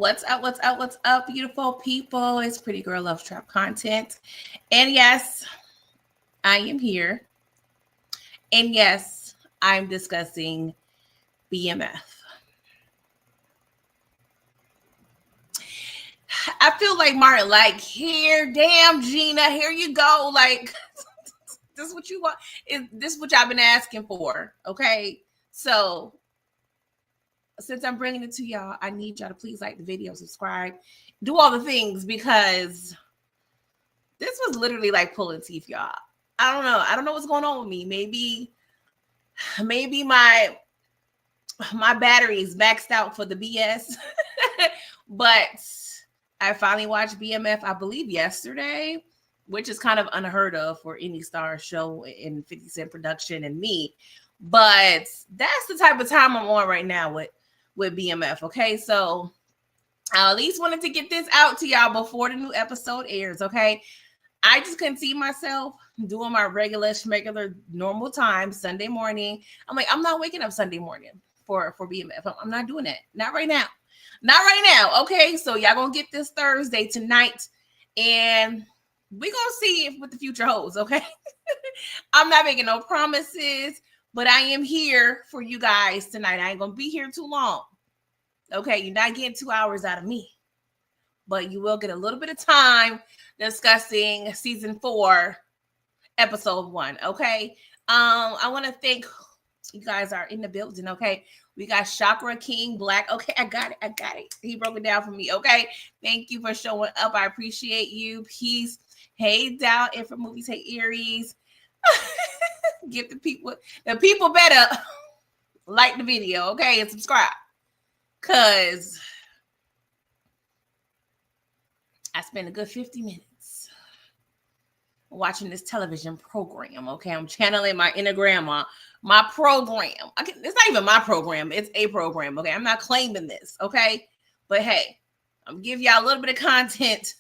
What's up? What's up? What's up, beautiful people? It's Pretty Girl Love Trap content. And yes, I am here. And yes, I'm discussing BMF. I feel like Martin, like, here, damn, Gina, here you go. Like, this is what you want. This is what y'all been asking for. Okay. So since I'm bringing it to y'all, I need y'all to please like the video, subscribe, do all the things, because this was literally like pulling teeth, y'all. I don't know. I don't know what's going on with me. Maybe my battery's maxed out for the BS. But I finally watched BMF, I believe yesterday, which is kind of unheard of for any Star show in 50 Cent production and me. But that's the type of time I'm on right now with BMF. Okay, so I at least wanted to get this out to y'all before the new episode airs. Okay, I just couldn't see myself doing my regular normal time Sunday morning. I'm like, I'm not waking up Sunday morning for BMF. I'm not doing that. Not right now. Not right now. Okay, so y'all gonna get this Thursday tonight, and we gonna see what the future holds. Okay, I'm not making no promises, but I am here for you guys tonight. I ain't gonna be here too long. Okay, you're not getting 2 hours out of me, but you will get a little bit of time discussing season 4, episode 1. Okay. I want to thank you guys are in the building. Okay. We got Chakra King Black. Okay, I got it. He broke it down for me. Okay. Thank you for showing up. I appreciate you. Peace. Hey, Dow, and for movies, hey, Aries. Get the people better like the video, okay, and subscribe. Cause I spent a good 50 minutes watching this television program. Okay, I'm channeling my inner grandma, my program. It's not even my program, it's a program. Okay, I'm not claiming this. Okay, but hey, I'm giving y'all a little bit of content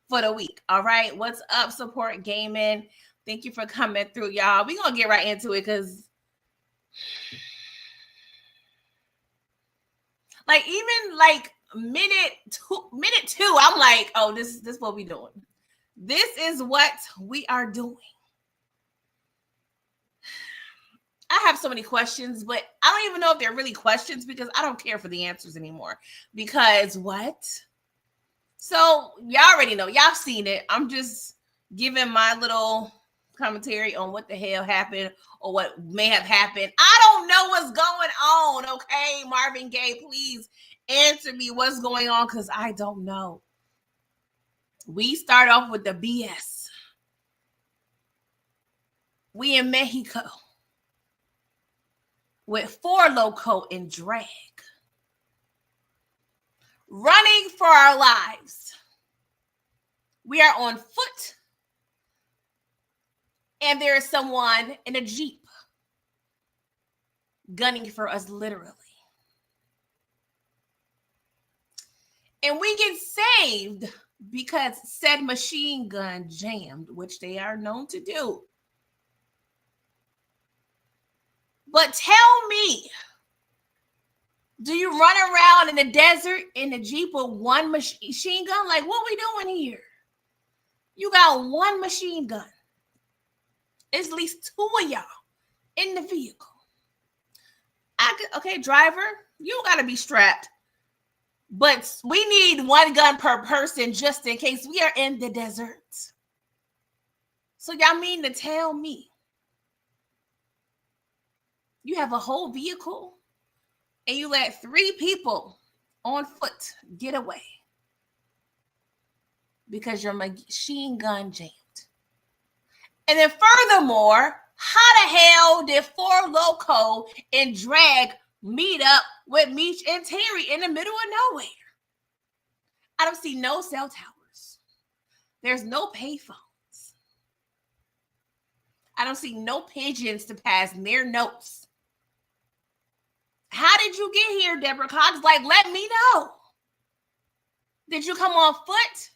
for the week. All right, what's up, Support Gaming? Thank you for coming through, y'all. We're gonna get right into it because like even like minute two, I'm like, oh, this is what we doing. This is what we are doing. I have so many questions, but I don't even know if they're really questions because I don't care for the answers anymore. Because what? So y'all already know. Y'all seen it. I'm just giving my little commentary on what the hell happened or what may have happened. I don't know what's going on. Okay, Marvin Gaye, please answer me what's going on because I don't know. We start off with the BS. We in Mexico with Four Loko in drag, running for our lives. We are on foot, and there is someone in a Jeep gunning for us, literally. And we get saved because said machine gun jammed, which they are known to do. But tell me, do you run around in the desert in a Jeep with one machine gun? Like, what we doing here? You got one machine gun. It's at least 2 of y'all in the vehicle. Okay, driver, you got to be strapped. But we need 1 gun per person just in case we are in the desert. So y'all mean to tell me you have a whole vehicle and you let 3 people on foot get away because your machine gun jammed? And then furthermore, how the hell did Four Loko and drag meet up with Meech and Terry in the middle of nowhere? I don't see no cell towers. There's no payphones. I don't see no pigeons to pass near notes. How did you get here, Deborah Cox? Like, let me know. Did you come on foot?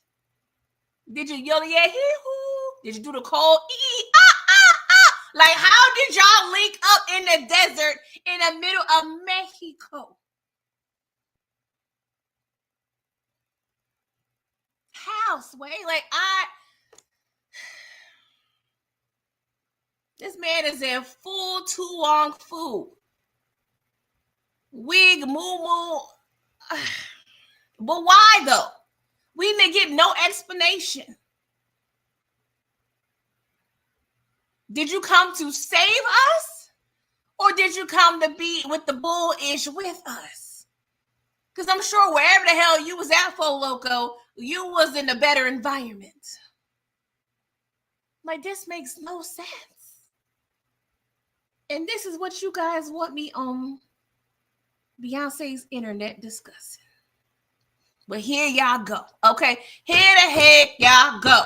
Did you yell, yeah, hee-hoo? Did you do the cold, Like, how did y'all link up in the desert in the middle of Mexico? house, way. Like, this man is in full too long food. Wig, moo. But why though? We didn't get no explanation. Did you come to save us? Or did you come to be with the bullish with us? Because I'm sure wherever the hell you was at, Fo Loco, you was in a better environment. Like, this makes no sense. And this is what you guys want me on Beyonce's internet discussing. But here y'all go. Okay, here the heck y'all go.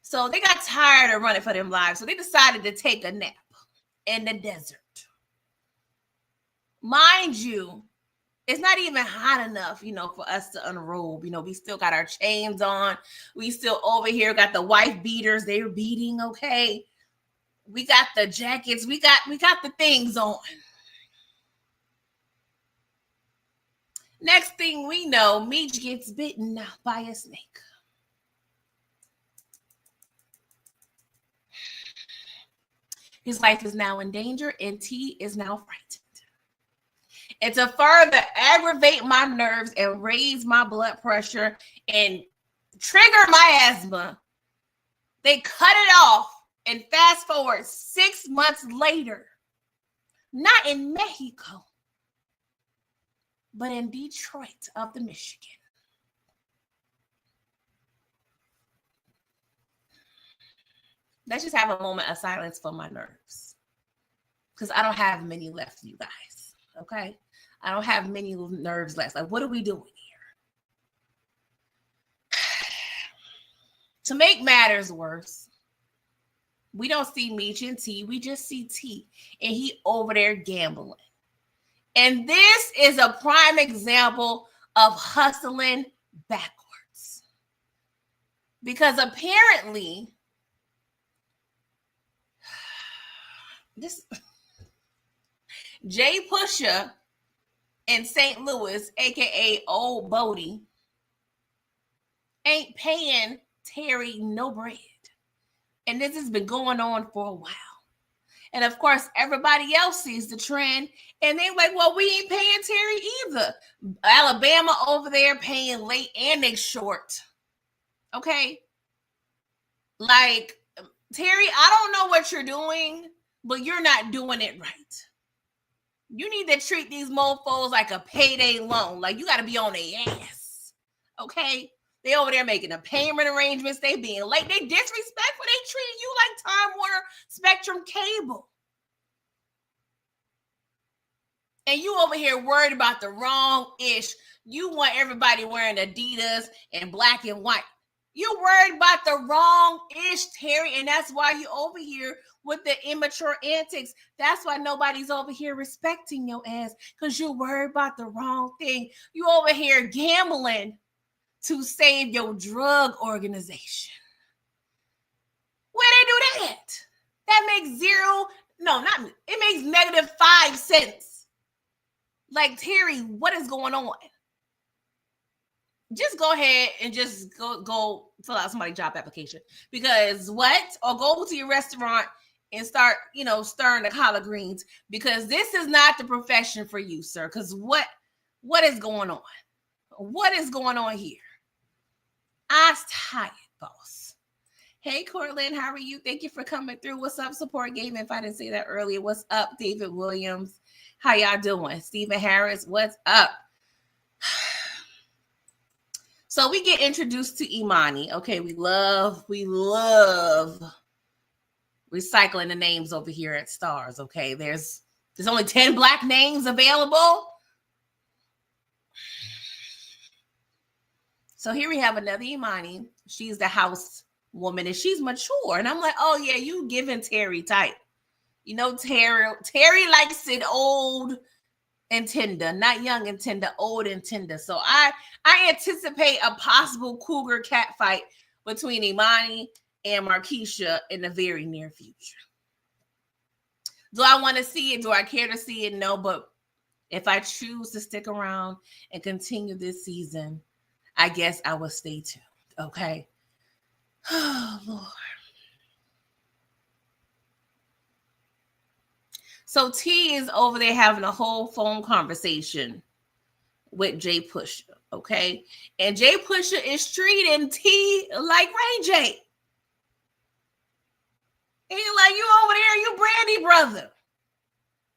So they got tired of running for them lives. So they decided to take a nap in the desert. Mind you, it's not even hot enough, for us to unrobe. We still got our chains on. We still over here got the wife beaters. They're beating, okay? We got the jackets. We got the things on. Next thing we know, Meech gets bitten by a snake. His life is now in danger, and T is now frightened. And to further aggravate my nerves and raise my blood pressure and trigger my asthma, they cut it off and fast forward 6 months later, not in Mexico, but in Detroit of the Michigan. Let's just have a moment of silence for my nerves. Because I don't have many left, you guys. Okay? I don't have many nerves left. Like, what are we doing here? To make matters worse, we don't see Meech and T. We just see T. And he over there gambling. And this is a prime example of hustling backwards. Because apparently, this Jay Pusha in St. Louis, aka Old Bodie, ain't paying Terry no bread. And this has been going on for a while. And of course, everybody else sees the trend and they're like, well, we ain't paying Terry either. Alabama over there paying late and they short. Okay? Like, Terry, I don't know what you're doing, but you're not doing it right. You need to treat these mofos like a payday loan. Like, you got to be on their ass. Okay? They over there making the payment arrangements. They being late. They disrespectful. They treating you like Time Warner Spectrum Cable. And you over here worried about the wrong ish. You want everybody wearing Adidas and black and white. You worried about the wrong ish, Terry. And that's why you over here with the immature antics. That's why nobody's over here respecting your ass. Because you worried about the wrong thing. You over here gambling to save your drug organization. Where they do that? That makes it makes -5 cents. Like, Terry, what is going on? Just go ahead and just go fill out somebody's job application. Because what? Or go to your restaurant and start, stirring the collard greens. Because this is not the profession for you, sir. Because what is going on? What is going on here? I'm tired, boss. Hey, Cortland, how are you? Thank you for coming through. What's up, Support Game? If I didn't say that earlier, what's up, David Williams? How y'all doing? Stephen Harris, what's up? So we get introduced to Imani. Okay, we love recycling the names over here at Stars. Okay, there's only 10 black names available. So here we have another Imani. She's the house woman and she's mature. And I'm like, oh yeah, you giving Terry type. Terry likes it old and tender, not young and tender, old and tender. So I anticipate a possible cougar cat fight between Imani and Marquisha in the very near future. Do I want to see it? Do I care to see it? No, but If I choose to stick around and continue this season, I guess I will stay tuned. Okay. Oh, Lord. So T is over there having a whole phone conversation with Jay Pusha. Okay. And Jay Pusha is treating T like Ray J. He's like, you over there, you Brandy brother.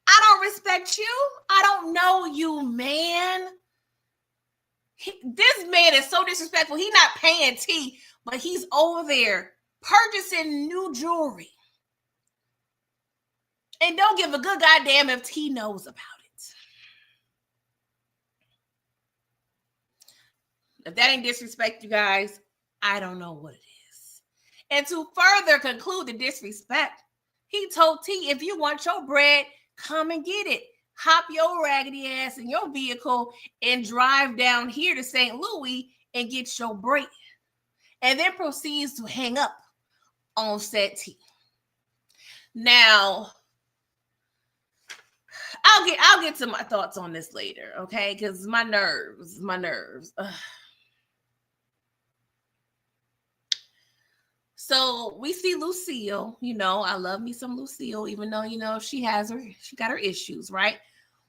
I don't respect you. I don't know you, man. This man is so disrespectful. He's not paying T, but he's over there purchasing new jewelry. And don't give a good goddamn if T knows about it. If that ain't disrespect, you guys, I don't know what it is. And to further conclude the disrespect, he told T, if you want your bread, come and get it. Hop your raggedy ass in your vehicle and drive down here to St. Louis and get your bread. And then proceeds to hang up on said T. Now, I'll get to my thoughts on this later, okay? Because my nerves. Ugh. So we see Lucille. You know, I love me some Lucille, even though, you know, she got her issues, right?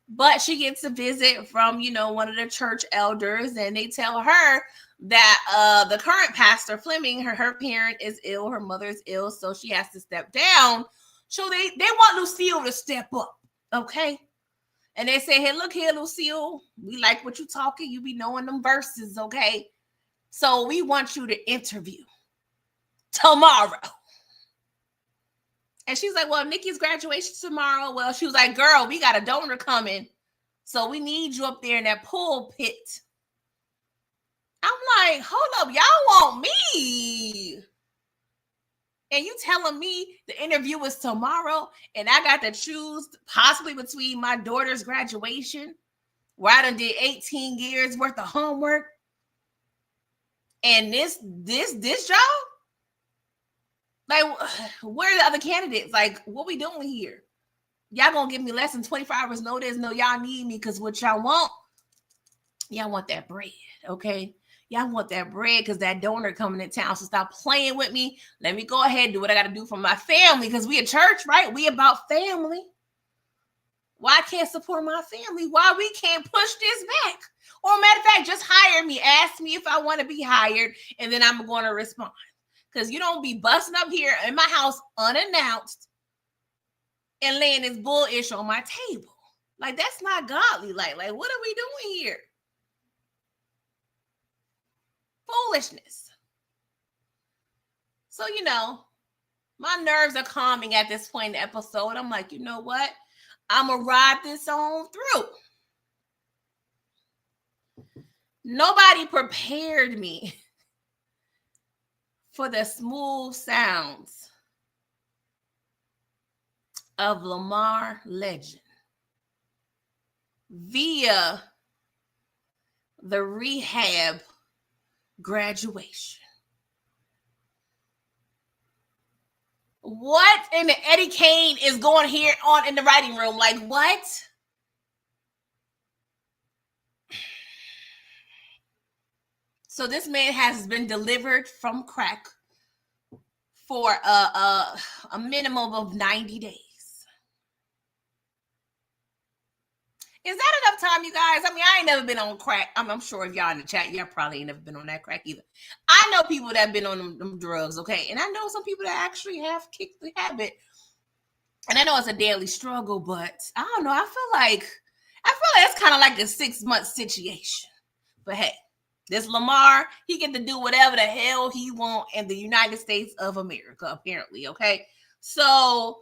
But she gets a visit from, you know, one of the church elders, and they tell her that the current pastor, Fleming, her parent is ill, her mother is ill, so she has to step down. So they want Lucille to step up, okay? And they say, hey, look here, Lucille, we like what you talking. You be knowing them verses, okay? So we want you to interview tomorrow. And she's like, well, Nikki's graduation tomorrow. Well, she was like, girl, we got a donor coming. So we need you up there in that pulpit. I'm like, hold up, y'all want me? And you telling me the interview is tomorrow and I got to choose possibly between my daughter's graduation, where I done did 18 years worth of homework, and this job? Like, where are the other candidates? Like, what we doing here? Y'all gonna give me less than 24 hours notice? No, y'all need me because what y'all want that bread, okay? Y'all want that bread because that donor coming in town. So stop playing with me. Let me go ahead and do what I got to do for my family, because we a church, right? We about family. Why I can't support my family? Why we can't push this back? Or matter of fact, just hire me. Ask me if I want to be hired, and then I'm going to respond. Because you don't be busting up here in my house unannounced and laying this bullish on my table. Like, that's not godly. Like, what are we doing here? Foolishness. So, you know, my nerves are calming at this point in the episode. I'm like, you know what? I'm going to ride this on through. Nobody prepared me for the smooth sounds of Lamar Legend via the rehab graduation. What in the Eddie Kane is going here on in the writing room? Like, what? So this man has been delivered from crack for a minimum of 90 days. Is that enough time, you guys? I mean, I ain't never been on crack. I'm sure if y'all in the chat, y'all probably ain't never been on that crack either. I know people that have been on them drugs, okay? And I know some people that actually have kicked the habit. And I know it's a daily struggle, but I don't know. I feel like it's kind of like a 6-month situation. But hey, this Lamar, he get to do whatever the hell he want in the United States of America, apparently, okay? So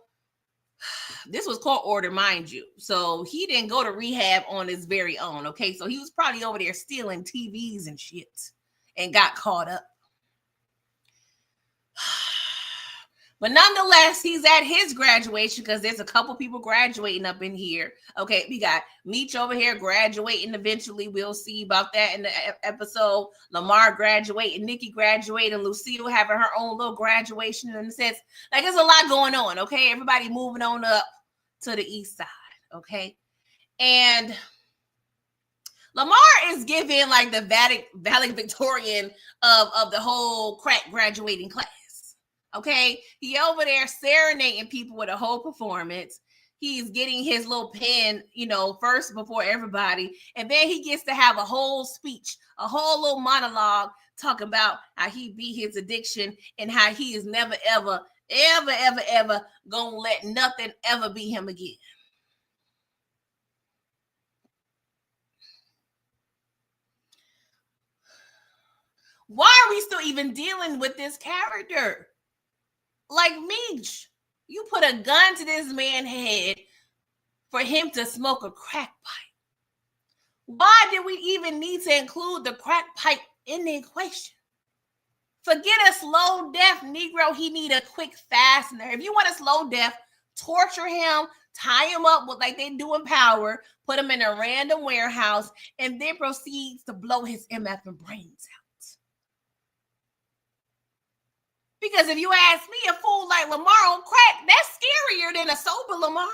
this was court order, mind you. So he didn't go to rehab on his very own, okay? So he was probably over there stealing TVs and shit and got caught up. But nonetheless, he's at his graduation because there's a couple people graduating up in here. Okay, we got Meech over here graduating eventually. We'll see about that in the episode. Lamar graduating, Nikki graduating, Lucille having her own little graduation in a sense. Like, there's a lot going on, okay? Everybody moving on up to the east side, okay? And Lamar is giving like the valedictorian of the whole crack graduating class. Okay. He over there serenading people with a whole performance. He's getting his little pen, first before everybody. And then he gets to have a whole speech, a whole little monologue talking about how he beat his addiction and how he is never, ever, ever, ever, ever gonna let nothing ever be him again. Why are we still even dealing with this character? Like, Meech, you put a gun to this man's head for him to smoke a crack pipe. Why did we even need to include the crack pipe in the equation? Forget a slow death Negro. He need a quick fastener. If you want a slow death, torture him, tie him up with like they do in Power, put him in a random warehouse, and then proceeds to blow his MF and brains out. Because if you ask me, a fool like Lamar on crack, that's scarier than a sober Lamar.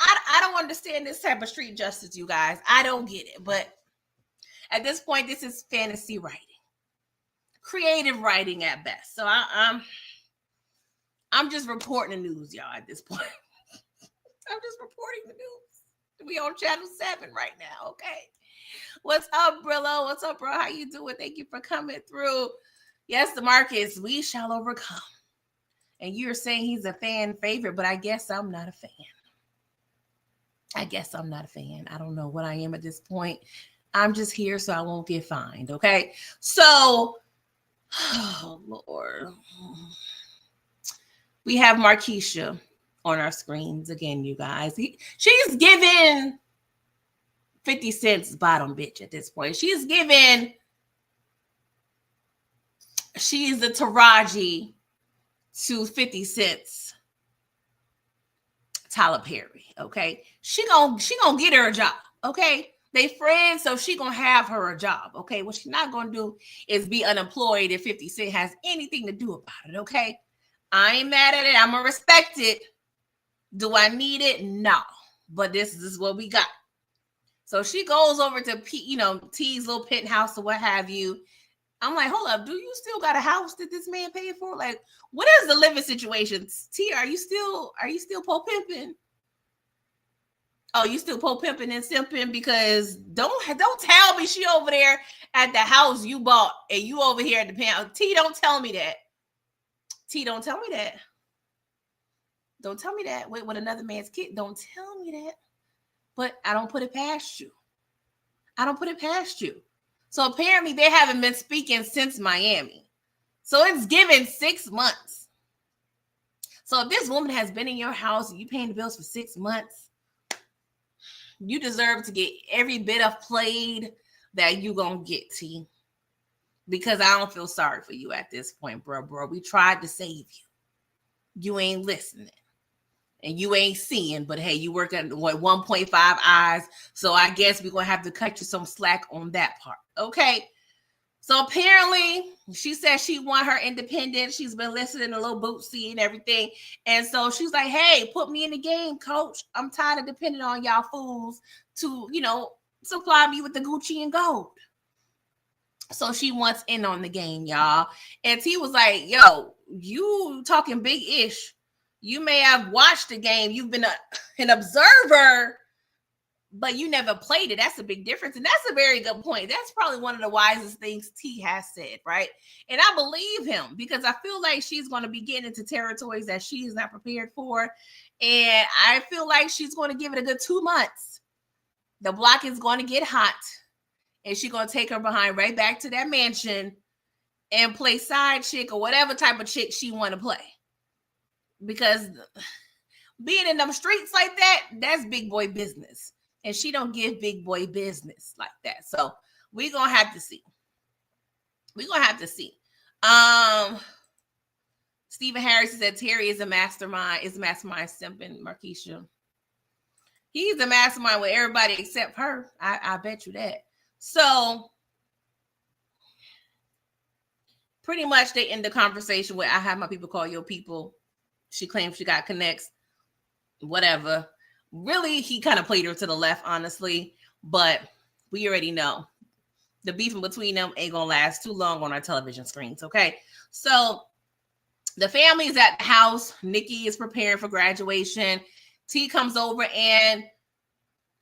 I don't understand this type of street justice, you guys. I don't get it. But at this point, this is fantasy writing. Creative writing at best. So I'm just reporting the news, y'all, at this point. I'm just reporting the news. We on channel 7 right now, okay? What's up, Brillo? What's up, bro? How you doing? Thank you for coming through. Yes, DeMarcus, we shall overcome. And you're saying he's a fan favorite, but I guess I'm not a fan. I don't know what I am at this point. I'm just here so I won't get fined, okay? So, oh, Lord. We have Markeisha on our screens again, you guys. She's given 50 Cent's bottom bitch at this point. She's the Taraji to 50 Cent's Tyler Perry, okay? She gonna get her a job, okay? They friends, so she gonna have her a job, okay? What she's not gonna do is be unemployed if 50 Cent has anything to do about it, okay? I ain't mad at it. I'm gonna respect it. Do I need it? No. But this is what we got. So she goes over to T's little penthouse or what have you. I'm like, hold up, do you still got a house that this man paid for? Like, what is the living situation? T, are you still pole pimping? Oh, you still pole pimping and simping? Because don't tell me she over there at the house you bought and you over here at the penthouse. T, don't tell me that. T, don't tell me that. Don't tell me that. Wait, with another man's kid. Don't tell me that. But I don't put it past you. So apparently they haven't been speaking since Miami. So it's given 6 months. So if this woman has been in your house and you paying the bills for 6 months, you deserve to get every bit of played that you gonna get, T. Because I don't feel sorry for you at this point, bro. We tried to save you. You ain't listening. And you ain't seeing, but hey, you work at 1.5 eyes. So I guess we're going to have to cut you some slack on that part. Okay. So apparently she said she want her independence. She's been listening to Lil Bootsy and everything. And so she's like, hey, put me in the game, coach. I'm tired of depending on y'all fools to, supply me with the Gucci and gold. So she wants in on the game, y'all. And T was like, yo, you talking big-ish. You may have watched the game. You've been an observer, but you never played it. That's a big difference. And that's a very good point. That's probably one of the wisest things T has said, right? And I believe him because I feel like she's going to be getting into territories that she is not prepared for. And I feel like she's going to give it a good 2 months. The block is going to get hot. And she's going to take her behind right back to that mansion and play side chick or whatever type of chick she want to play. Because being in them streets like that, that's big boy business. And she don't give big boy business like that. So we're going to have to see. Stephen Harris said Terry is a mastermind. Is a mastermind simping, Markeisha. He's a mastermind with everybody except her. I bet you that. So pretty much they end the conversation with, I have my people call your people. She claims she got connects, whatever. Really, he kind of played her to the left, honestly. But we already know the beef in between them ain't gonna last too long on our television screens. Okay, so the family is at the house. Nikki is preparing for graduation. T comes over and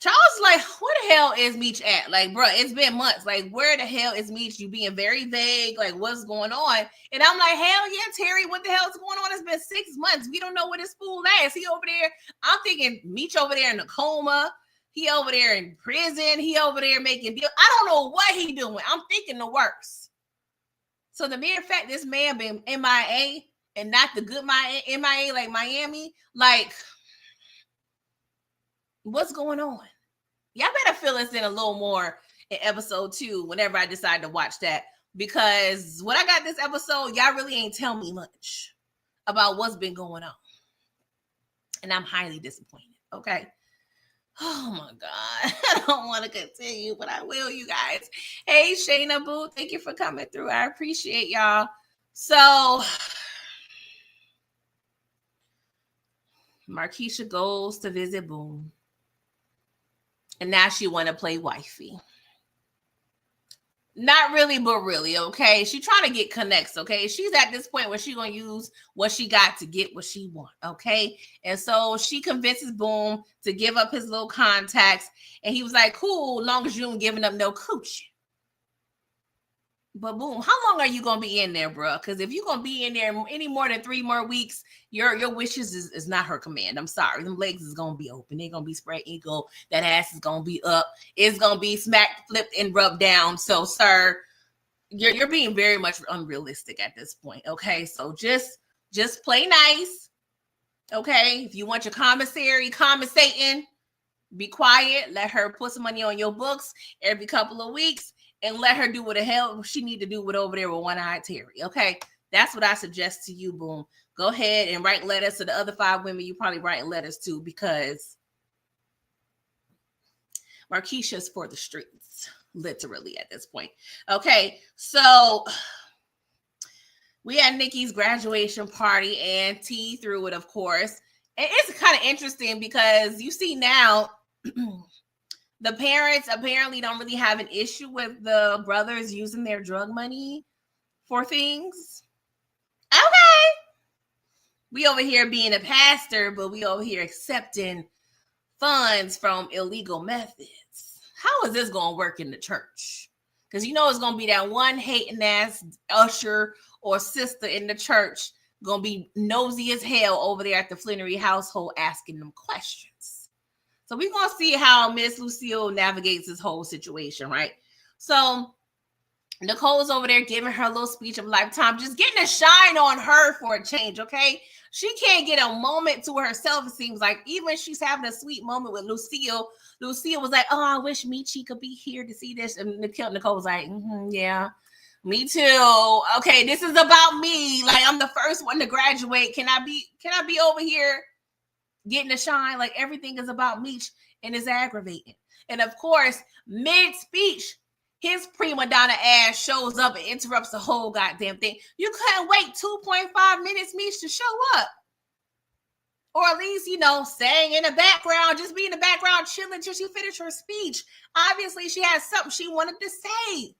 Charles is like, where the hell is Meech at? Like, bro, it's been months. Like, where the hell is Meech? You being very vague. Like, what's going on? And I'm like, hell yeah, Terry, what the hell is going on? It's been 6 months. We don't know where this fool is. He over there. I'm thinking Meech over there in a coma. He over there in prison. He over there making deals. I don't know what he doing. I'm thinking the worst. So the mere fact this man been MIA and not the good MIA like Miami, like, what's going on? Y'all better fill us in a little more in episode 2 whenever I decide to watch that, because when I got this episode, y'all really ain't tell me much about what's been going on, and I'm highly disappointed. Okay. Oh my God. I don't want to continue, but I will, you guys. Hey, Shayna Boo, thank you for coming through. I appreciate y'all. So Markeisha goes to visit Boom. And now she want to play wifey. Not really, but really, okay? She trying to get connects, okay? She's at this point where she going to use what she got to get what she want, okay? And so she convinces Boom to give up his little contacts. And he was like, cool, long as you ain't giving up no coochie. But Boom, how long are you going to be in there, bro? Because if you're going to be in there any more than 3 more weeks, your wishes is not her command. I'm sorry. Them legs is going to be open. They're going to be spread eagle. That ass is going to be up. It's going to be smacked, flipped, and rubbed down. So, sir, you're being very much unrealistic at this point, okay? So just play nice, okay? If you want your commissary compensating, be quiet. Let her put some money on your books every couple of weeks. And let her do what the hell she need to do with over there with One-Eyed Terry. Okay, that's what I suggest to you, Boom. Go ahead and write letters to the other 5 women you probably writing letters to, because Markeisha's for the streets, literally at this point. Okay, so we had Nikki's graduation party, and T threw it, of course. And it's kind of interesting because you see now. The parents apparently don't really have an issue with the brothers using their drug money for things. Okay. We over here being a pastor, but we over here accepting funds from illegal methods. How is this going to work in the church? Because you know it's going to be that one hating ass usher or sister in the church going to be nosy as hell over there at the Flannery household asking them questions. So we're going to see how Miss Lucille navigates this whole situation, right? So Nicole's over there giving her little speech of lifetime, just getting a shine on her for a change, okay? She can't get a moment to herself, it seems like. Even she's having a sweet moment with Lucille. Lucille was like, oh, I wish Michi could be here to see this. And Nicole was like, yeah, me too. Okay, this is about me. Like, I'm the first one to graduate. Can I be over here getting a shine? Like, everything is about Meech, and it's aggravating. And of course, mid-speech, his prima donna ass shows up and interrupts the whole goddamn thing. You couldn't wait 2.5 minutes, Meech, to show up. Or at least, saying in the background, just be in the background chilling until she finished her speech. Obviously, she had something she wanted to say.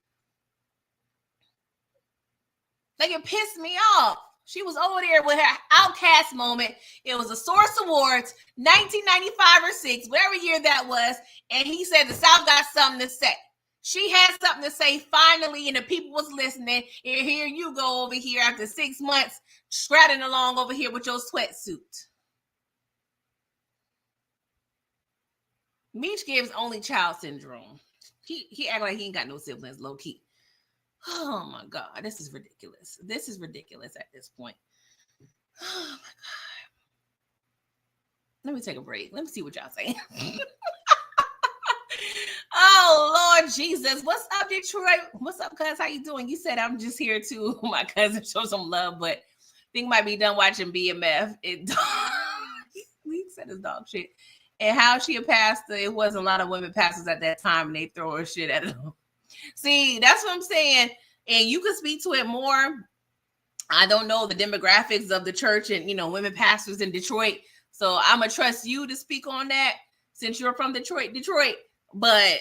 Like, it pissed me off. She was over there with her outcast moment. It was a Source Awards, 1995 or 6, whatever year that was. And he said the South got something to say. She had something to say finally, and the people was listening. And here you go over here after 6 months, striding along over here with your sweatsuit. Meech gives only child syndrome. He act like he ain't got no siblings, low key. Oh my God, this is ridiculous. This is ridiculous at this point. Oh my God. Let me take a break. Let me see what y'all saying. Oh Lord Jesus. What's up, Detroit? What's up, cuz? How you doing? You said I'm just here to my cousin show some love, but I think might be done watching BMF. He said his dog shit. And how she a pastor, it wasn't a lot of women pastors at that time, and they throw her shit at him. See, that's what I'm saying. And you can speak to it more. I don't know the demographics of the church and, women pastors in Detroit, So I'm gonna trust you to speak on that since you're from Detroit. But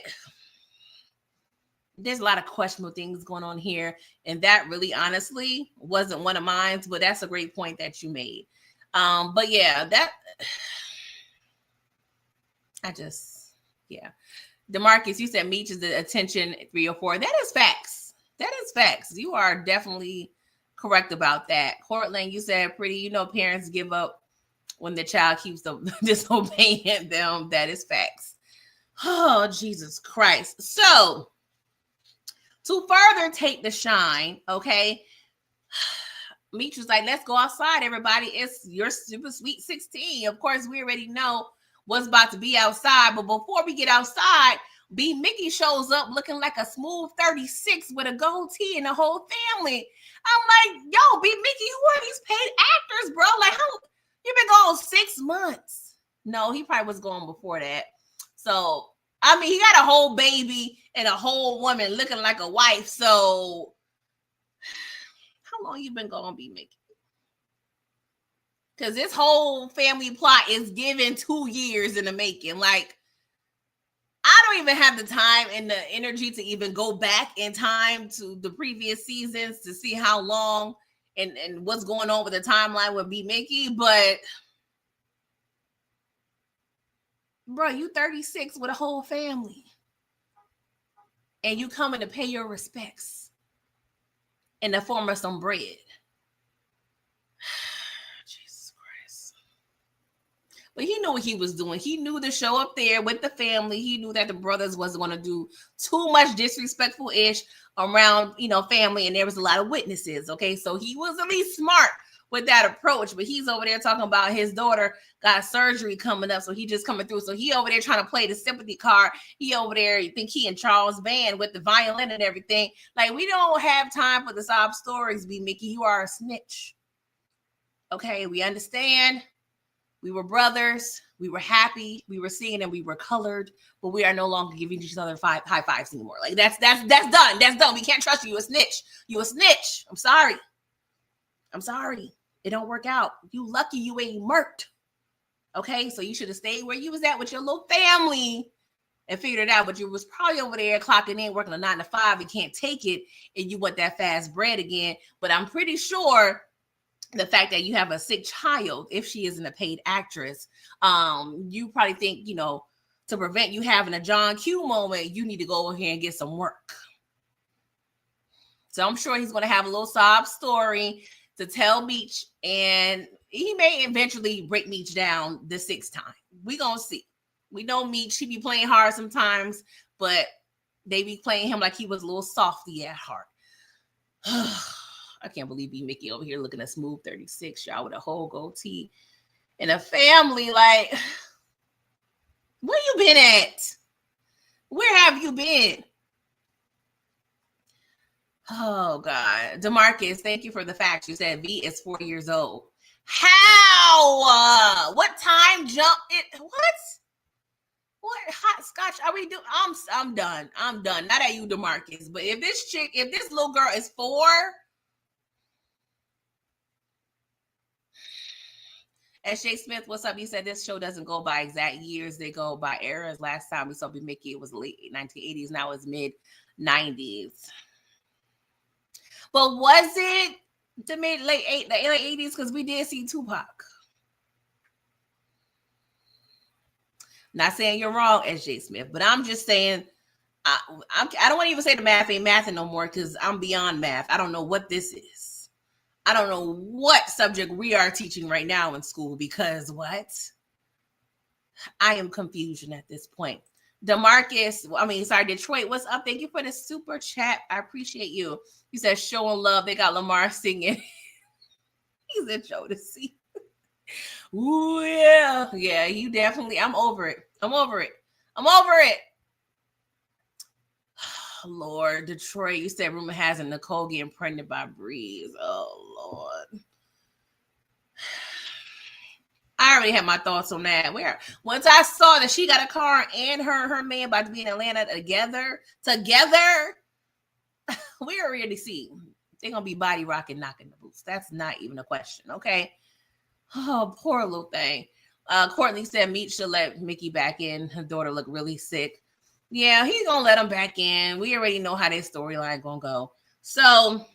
there's a lot of questionable things going on here, and that really honestly wasn't one of mine, but that's a great point that you made. But yeah, that DeMarcus, you said Meech is the attention 3 or 4. That is facts. You are definitely correct about that. Cortland, you said pretty, parents give up when the child keeps disobeying them. That is facts. Oh, Jesus Christ. So to further take the shine, okay, Meech was like, let's go outside, everybody. It's your super sweet 16. Of course, we already know what's about to be outside. But before we get outside, B Mickey shows up looking like a smooth 36 with a goatee and the whole family. I'm like, yo, B Mickey, who are these paid actors, bro? Like, how you been gone 6 months? No, he probably was gone before that. So, I mean, he got a whole baby and a whole woman looking like a wife. So, how long you been gone, B Mickey? Because this whole family plot is given 2 years in the making. Like, I don't even have the time and the energy to even go back in time to the previous seasons to see how long and what's going on with the timeline with B Mickey. But, bro, you 36 with a whole family. And you coming to pay your respects in the form of some bread. But he knew what he was doing. He knew to show up there with the family. He knew that the brothers wasn't going to do too much disrespectful-ish around, family. And there was a lot of witnesses. Okay. So he was at least smart with that approach. But he's over there talking about his daughter got surgery coming up. So he just coming through. So he over there trying to play the sympathy card. He over there, you think he and Charles Band with the violin and everything. Like, we don't have time for the sob stories, B Mickey. You are a snitch. Okay. We understand. We were brothers. We were happy. We were singing and we were colored, but we are no longer giving each other high fives anymore. Like, that's done. That's done. We can't trust you. You a snitch. You a snitch. I'm sorry. It don't work out. You lucky you ain't murked. Okay. So you should have stayed where you was at with your little family and figured it out. But you was probably over there clocking in, working a 9 to 5 and can't take it. And you want that fast bread again. But I'm pretty sure the fact that you have a sick child, if she isn't a paid actress, you probably think, to prevent you having a John Q moment, you need to go over here and get some work. So I'm sure he's going to have a little sob story to tell Meech, and he may eventually break Meech down the 6th time. We going to see. We know Meech, he be playing hard sometimes, but they be playing him like he was a little softy at heart. I can't believe B Mickey over here looking at smooth 36, y'all, with a whole goatee and a family. Like, where you been at? Where have you been? Oh, God. DeMarcus, thank you for the facts. You said V is 4 years old. How? What time jump? What hot scotch are we doing? I'm done. Not at you, DeMarcus. But if this little girl is 4... S.J. Smith, what's up? You said this show doesn't go by exact years. They go by eras. Last time we saw B Mickey, it was late 1980s. Now it's mid-90s. But was it the late 80s? Because we did see Tupac. Not saying you're wrong, S.J. Smith, but I'm just saying, I don't want to even say the math ain't mathing no more because I'm beyond math. I don't know what this is. I don't know what subject we are teaching right now in school because what? I am confusion at this point. Detroit, what's up? Thank you for the super chat. I appreciate you. You said showing love. They got Lamar singing. He's a show to see. Ooh, yeah. Yeah, you definitely. I'm over it. Lord, Detroit, you said rumor has Nicole getting pregnant by Breeze. Oh, Lord. I already had my thoughts on that. Once I saw that she got a car and her man about to be in Atlanta together, we already see they're going to be body rocking, knocking the boots. That's not even a question, okay? Oh, poor little thing. Courtney said Meech should let Mickey back in. Her daughter looked really sick. Yeah, he's gonna let him back in. We already know how their storyline gonna go. So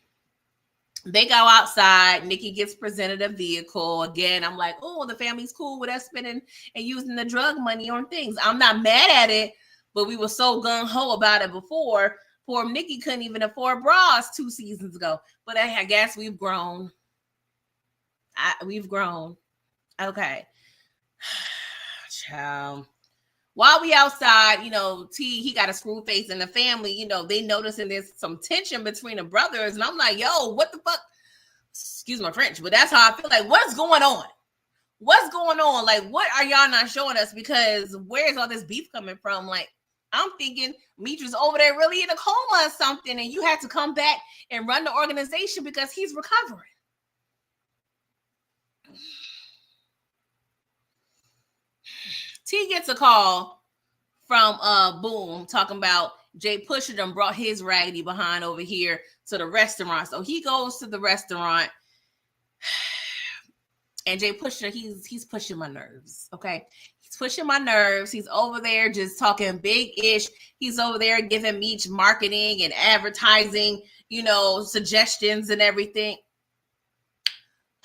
they go outside. Nikki gets presented a vehicle. Again, I'm like, oh, the family's cool with us spending and using the drug money on things. I'm not mad at it, but we were so gung-ho about it before. Poor Nikki couldn't even afford bras 2 seasons ago. But I guess we've grown. We've grown. Okay. Child. While we outside, T, he got a screw face in the family, they noticing there's some tension between the brothers. And I'm like, yo, what the fuck? Excuse my French, but that's how I feel. Like, what's going on? What's going on? Like, what are y'all not showing us? Because where's all this beef coming from? Like, I'm thinking Meech was over there really in a coma or something, and you had to come back and run the organization because he's recovering. T gets a call from Boom talking about Jay Pusher done brought his raggedy behind over here to the restaurant. So he goes to the restaurant, and Jay Pusher, he's pushing my nerves. Okay. He's pushing my nerves. He's over there just talking big-ish. He's over there giving Meech marketing and advertising, suggestions and everything.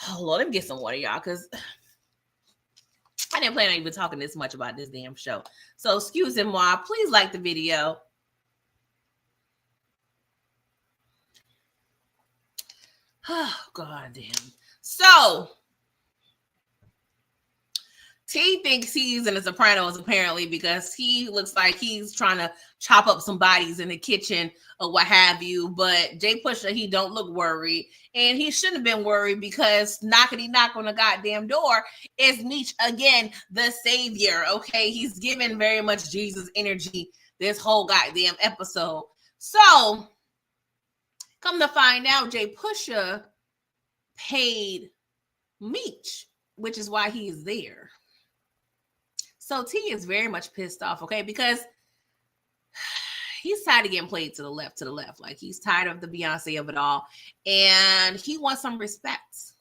Oh Lord, let me get some water, y'all, because I didn't plan on even talking this much about this damn show. So excusez-moi. Please like the video. Oh, God damn. So T thinks he's in the Sopranos apparently because he looks like he's trying to chop up some bodies in the kitchen or what have you. But Jay Pusher, he don't look worried. And he shouldn't have been worried because knockety knock on the goddamn door is Meech again, the savior. Okay, he's given very much Jesus energy this whole goddamn episode. So come to find out, Jay Pusher paid Meech, which is why he is there. So T is very much pissed off, okay, because he's tired of getting played to the left. Like, he's tired of the Beyonce of it all, and he wants some respect.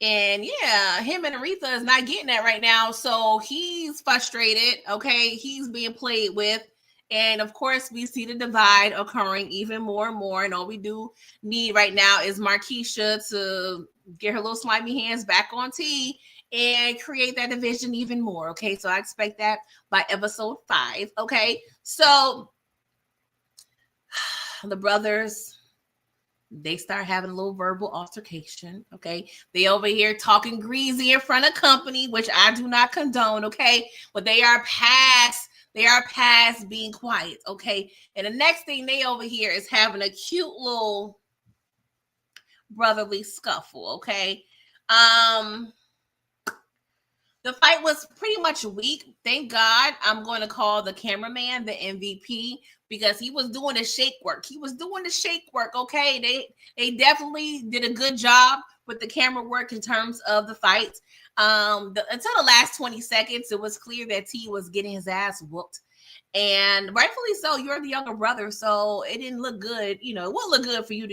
And yeah, him and Aretha is not getting that right now, so he's frustrated, okay? He's being played with, and of course, we see the divide occurring even more and more, and all we do need right now is Markeisha to get her little slimy hands back on T and create that division even more. Okay, so I expect that by episode 5. Okay, so the brothers, they start having a little verbal altercation. Okay, they over here talking greasy in front of company, which I do not condone. Okay, but they are past being quiet. Okay, and the next thing they over here is having a cute little brotherly scuffle. Okay, the fight was pretty much weak. Thank God. I'm going to call the cameraman the MVP because he was doing the shake work. Okay, they definitely did a good job with the camera work in terms of the fight. Until the last 20 seconds, it was clear that T was getting his ass whooped. And rightfully so. You're the younger brother, so it didn't look good. It wouldn't look good for you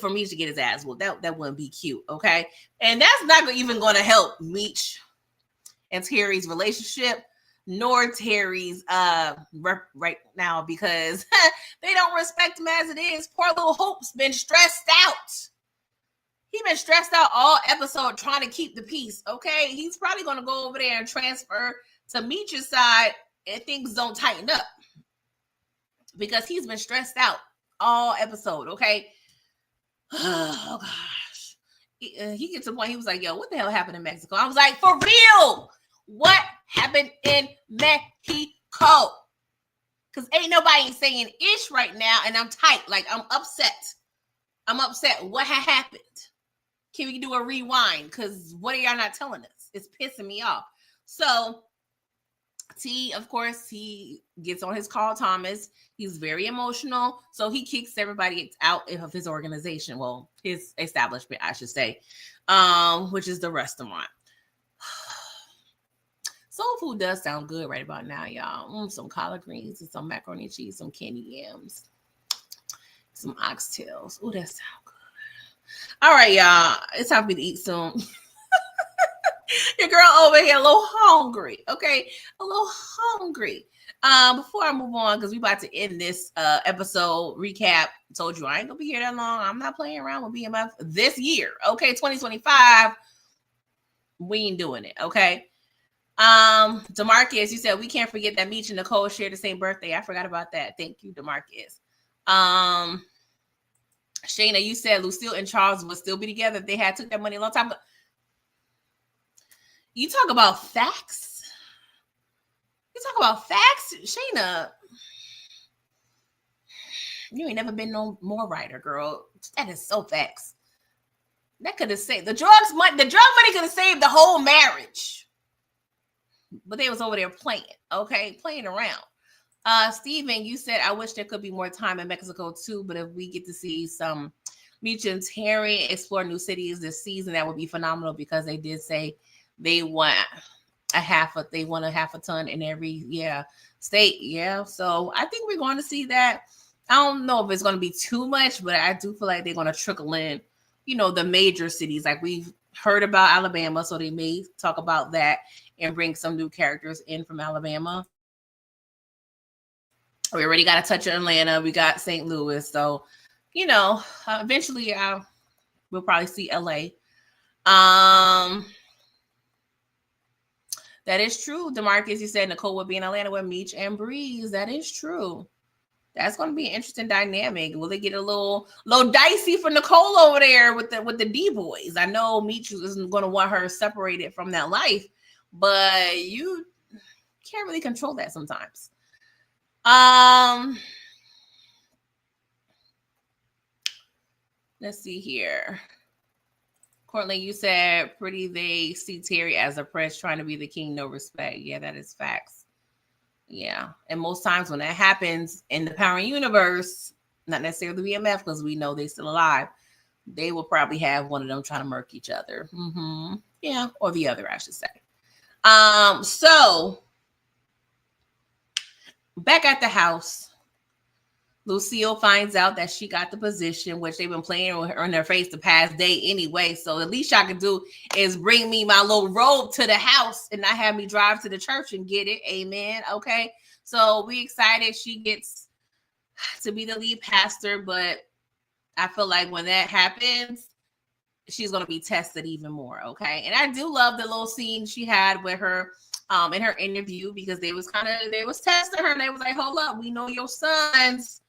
for Meech to get his ass whooped. That wouldn't be cute, okay? And that's not even going to help Meech and Terry's relationship, nor Terry's right now, because they don't respect him as it is. Poor little Hope's been stressed out. He's been stressed out all episode trying to keep the peace, okay? He's probably going to go over there and transfer to Meech's side and things don't tighten up because he's been stressed out all episode, okay? Oh, gosh. He gets to the point, he was like, yo, what the hell happened in Mexico? I was like, for real? What happened in Mexico? Because ain't nobody saying ish right now, and I'm tight. Like, I'm upset. What happened? Can we do a rewind? Because what are y'all not telling us? It's pissing me off. So, T, of course, he gets on his Carl Thomas. He's very emotional. So he kicks everybody out of his organization. Well, his establishment, I should say, which is the restaurant. Soul food does sound good right about now, y'all. Some collard greens and some macaroni and cheese, some candy yams, some oxtails. Oh, that sounds good. All right, y'all. It's time for me to eat soon. Your girl over here a little hungry. Okay, a little hungry. Before I move on, because we about to end this episode recap. Told you I ain't gonna be here that long. I'm not playing around with BMF this year. Okay, 2025. We ain't doing it. Okay. Demarcus, you said we can't forget that Meech and Nicole shared the same birthday. I forgot about that. Thank you, Demarcus. Shayna, you said Lucille and Charles would still be together if they had took that money a long time ago. You talk about facts. Shayna. You ain't never been no more writer, girl. That is so facts. That could have saved the drug money could have saved the whole marriage. But they was over there playing around. Steven, you said I wish there could be more time in Mexico too, but if we get to see some Meech and Terry explore new cities this season, that would be phenomenal because they did say they want a half a ton in every state. Yeah. So I think we're going to see that. I don't know if it's going to be too much, but I do feel like they're going to trickle in, the major cities. Like we've heard about Alabama, so they may talk about that and bring some new characters in from Alabama. We already got a touch of Atlanta. We got St. Louis. So, eventually we'll probably see LA. That is true. DeMarcus, you said Nicole would be in Atlanta with Meech and Breeze. That is true. That's going to be an interesting dynamic. Will they get a little dicey for Nicole over there with the D boys? I know Meech isn't going to want her separated from that life, but you can't really control that sometimes. Let's see here. Courtney, you said pretty they see Terry as a prince trying to be the king, no respect. Yeah, that is facts. Yeah. And most times when that happens in the Power Universe, not necessarily the BMF, because we know they're still alive, they will probably have one of them trying to murk each other. Mm-hmm. Yeah. Or the other, I should say. So back at the house, Lucille finds out that she got the position, which they've been playing with her in their face the past day anyway. So the least I can do is bring me my little robe to the house and not have me drive to the church and get it. Amen. Okay. So we excited she gets to be the lead pastor, but I feel like when that happens, she's going to be tested even more. Okay. And I do love the little scene she had with her in her interview, because they was testing her and they was like, hold up, we know your sons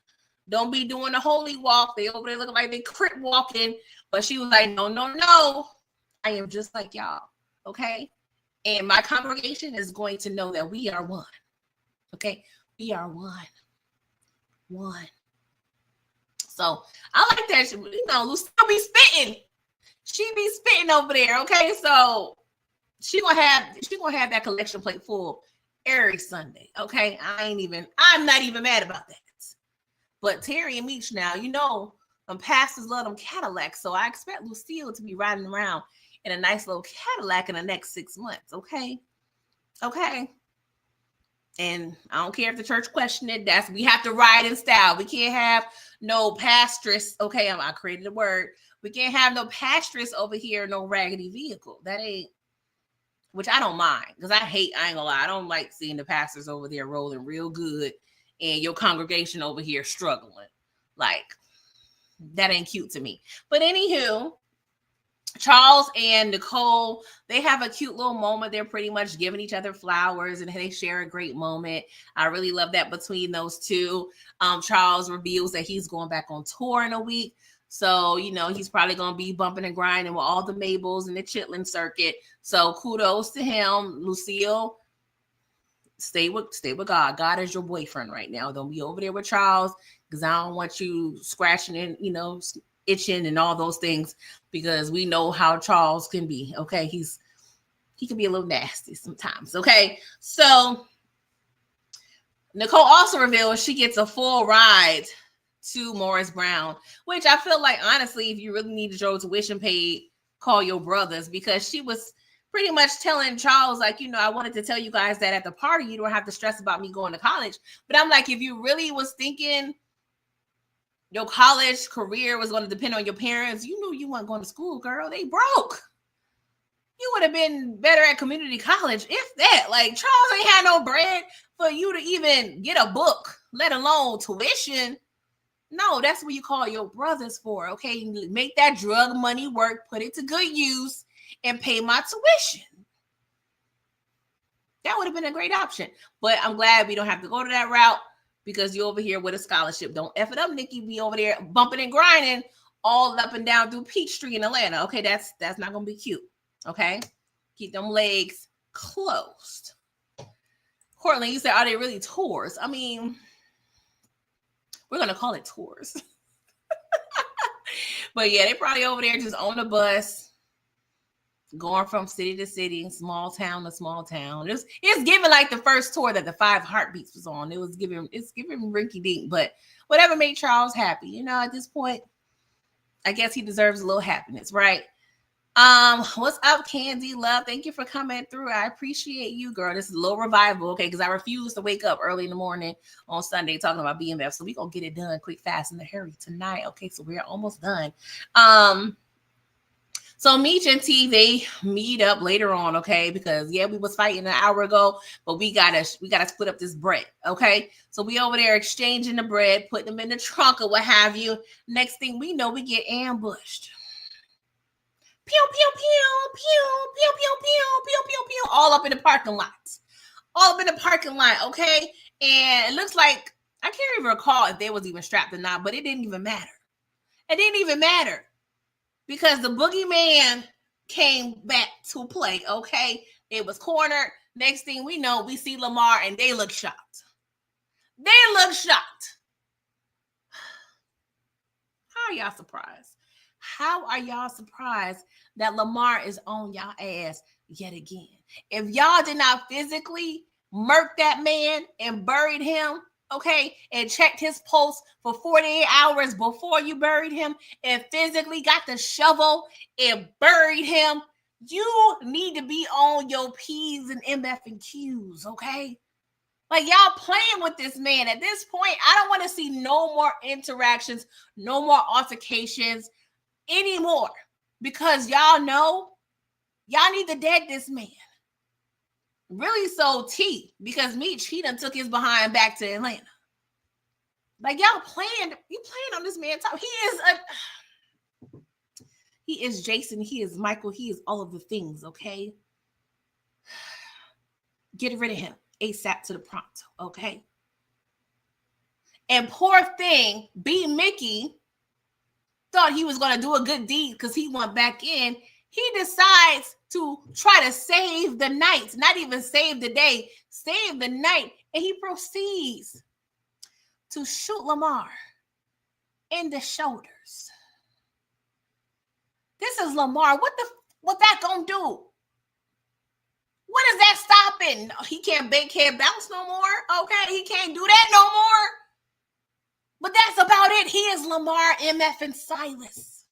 don't be doing the holy walk. They over there looking like they crip walking. But she was like, no. I am just like y'all. Okay. And my congregation is going to know that we are one. Okay. We are one. So I like that. Lucille be spitting. She be spitting over there. Okay. So she gonna have that collection plate full every Sunday. Okay. I'm not even mad about that. But Terry and Meech now, pastors love them Cadillacs. So I expect Lucille to be riding around in a nice little Cadillac in the next 6 months. Okay. And I don't care if the church question it. We have to ride in style. We can't have no pastress. Okay. I created a word. We can't have no pastress over here, no raggedy vehicle. That ain't, which I don't mind, because I ain't gonna lie, I don't like seeing the pastors over there rolling real good and your congregation over here struggling. Like, that ain't cute to me. But anywho, Charles and Nicole, they have a cute little moment. They're pretty much giving each other flowers and they share a great moment. I really love that between those two. Charles reveals that he's going back on tour in a week. So, he's probably going to be bumping and grinding with all the Mabels and the Chitlin circuit. So kudos to him. Lucille, stay with God. God is your boyfriend right now. Don't be over there with Charles, because I don't want you scratching and, itching and all those things, because we know how Charles can be. Okay. He can be a little nasty sometimes. Okay. So Nicole also reveals she gets a full ride to Morris Brown, which I feel like, honestly, if you really need your tuition paid, call your brothers, because she was pretty much telling Charles, like, I wanted to tell you guys that at the party, you don't have to stress about me going to college. But I'm like, if you really was thinking your college career was going to depend on your parents, you knew you weren't going to school, girl. They broke. You would have been better at community college, if that. Like, Charles ain't had no bread for you to even get a book, let alone tuition. No, that's what you call your brothers for, okay? Make that drug money work, put it to good use, and pay my tuition. That would have been a great option. But I'm glad we don't have to go to that route because you're over here with a scholarship. Don't F it up, Nikki. Be over there bumping and grinding all up and down through Peachtree in Atlanta. Okay, that's not going to be cute. Okay? Keep them legs closed. Courtland, you said, are they really tours? I mean, we're going to call it tours. But yeah, they probably over there just on the bus, going from city to city, small town to small town. It's giving like the first tour that the 5 Heartbeats was on. It's giving rinky dink, but whatever made Charles happy. You know, at this point, I guess he deserves a little happiness, right? What's up, Candy Love? Thank you for coming through. I appreciate you, girl. This is a little revival, okay? Because I refuse to wake up early in the morning on Sunday talking about BMF. So we're gonna get it done quick, fast, in a hurry tonight. Okay, so we're almost done. So Meech and T, they meet up later on, okay? Because yeah, we was fighting an hour ago, but we gotta split up this bread, okay? So we over there exchanging the bread, putting them in the trunk or what have you. Next thing we know, we get ambushed. Pew, pew, pew, pew, pew, pew, pew, pew, pew, pew, all up in the parking lot. All up in the parking lot, okay? And it looks like, I can't even recall if they was even strapped or not, but it didn't even matter. It didn't even matter because the boogeyman came back to play, okay? It was cornered. Next thing we know, we see Lamar and they look shocked. They look shocked. How are y'all surprised? How are y'all surprised that Lamar is on y'all ass yet again? If y'all did not physically murk that man and buried him, okay, and checked his pulse for 48 hours before you buried him and physically got the shovel and buried him, you need to be on your P's and MF and Q's, okay? Like, y'all playing with this man. At this point, I don't want to see no more interactions, no more altercations anymore, because y'all know y'all need to dead this man. Really, so T, because Meech, he done took his behind back to Atlanta. Like, y'all playing on this man top. He is Jason, he is Michael, he is all of the things, okay? Get rid of him ASAP to the pronto, okay? And poor thing, B. Mickey thought he was going to do a good deed because he went back in. He decides to try to save the night, not even save the day, save the night. And he proceeds to shoot Lamar in the shoulders. This is Lamar. What that gonna do? What is that stopping? He can't bake head bounce no more. Okay, he can't do that no more. But that's about it. He is Lamar, MF, and Silas.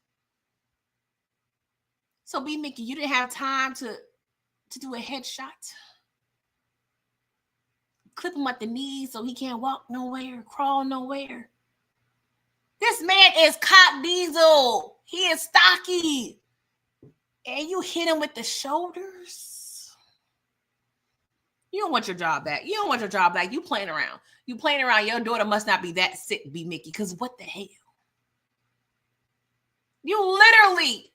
So B. Mickey, you didn't have time to do a headshot. Clip him at the knees so he can't walk nowhere, crawl nowhere. This man is Cop Diesel. He is stocky. And you hit him with the shoulders. You don't want your job back. You don't want your job back. You playing around. You playing around. Your daughter must not be that sick, B. Mickey, because what the hell? You literally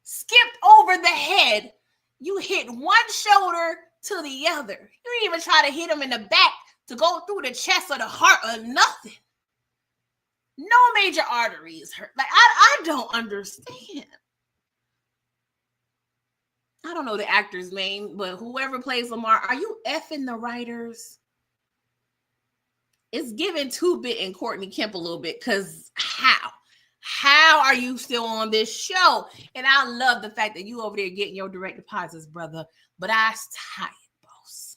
skipped over the head. You hit one shoulder to the other. You didn't even try to hit him in the back to go through the chest or the heart or nothing. No major arteries hurt. Like, I don't understand. I don't know the actor's name, but whoever plays Lamar, are you effing the writers? It's giving 2-Bit and Courtney Kemp a little bit, because how? How are you still on this show? And I love the fact that you over there getting your direct deposits, brother. But I's tired, boss.